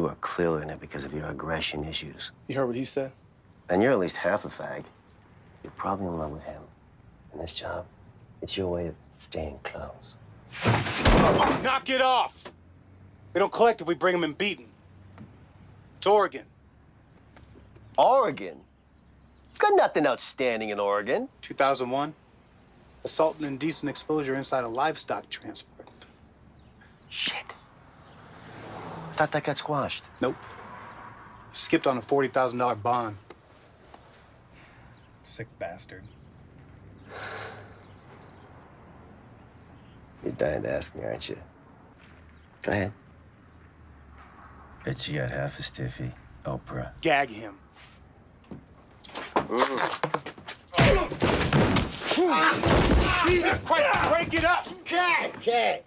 You are clearly in it because of your aggression issues. You heard what he said? And you're at least half a fag. You're probably in love with him. And this job, it's your way of staying close. Knock it off! We don't collect if we bring him in beaten. It's Oregon. Oregon? Got nothing outstanding in Oregon. 2001. Assault and indecent exposure inside a livestock transport. Shit. Thought that got squashed. Nope. Skipped on a $40,000 bond. Sick bastard. You're dying to ask me, aren't you? Go ahead. Bet you got half a stiffy, Oprah. Gag him. Jesus Christ, break it up! Okay.